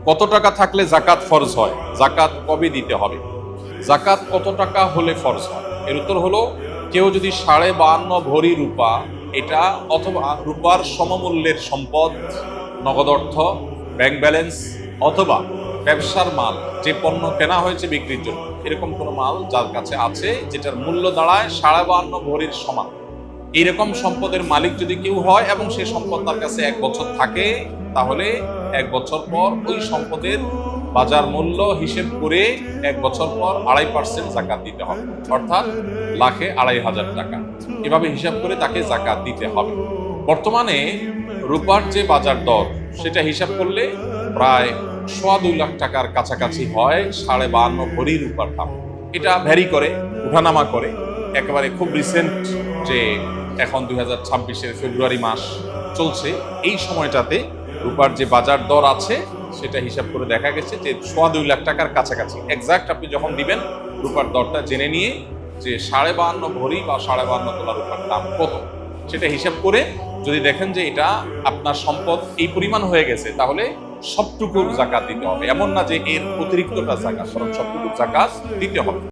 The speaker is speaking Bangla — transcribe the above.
কত টাকা থাকলে জাকাত ফরজ হয়, জাকাত কবে দিতে হবে, জাকাত কত টাকা হলে ফরজ হয়? এর উত্তর হলো, কেউ যদি 52.5 ভরি রূপা, এটা অথবা রূপার সমমূল্যের সম্পদ, নগদ অর্থ, ব্যাংক ব্যালেন্স অথবা ব্যবসার মাল, যে পণ্য কেনা হয়েছে বিক্রির জন্য, এরকম কোনো মাল যার কাছে আছে যেটার মূল্য দাঁড়ায় 52.5 ভরির সমান, এইরকম সম্পদের মালিক যদি কেউ হয় এবং সেই সম্পদ তার কাছে 1 বছর থাকে, তাহলে 1 বছর পর ওই সম্পদের বাজার মূল্য হিসেব করে 1 বছর পর 2.5% জাকাত দিতে হবে, অর্থাৎ লাখে 2,500 টাকা। এভাবে হিসাব করে তাকে জাকাত দিতে হবে। বর্তমানে রূপার যে বাজার দর, সেটা হিসাব করলে প্রায় 2.25 লাখ টাকার কাছাকাছি হয় 52.5 ভরি রূপার দাম। এটা ভ্যারি করে, উঠানামা করে। একেবারে খুব রিসেন্ট যে এখন 2026-এর ফেব্রুয়ারি মাস চলছে, এই সময়টাতে রূপার যে বাজার দর আছে সেটা হিসাব করে দেখা গেছে যে 2.25 লাখ টাকার কাছাকাছি। এক্সাক্ট আপনি যখন দিবেন রূপার দরটা জেনে নিয়ে যে 52.5 ভরি বা 52.5 তোলা রূপার দাম কত, সেটা হিসাব করে যদি দেখেন যে এটা আপনার সম্পদ এই পরিমাণ হয়ে গেছে, তাহলে সবটুকুর জাকাত দিতে হবে। এমন না যে এর অতিরিক্তটা জাকাত, বরং সবটুকুর জাকাত দিতে হবে।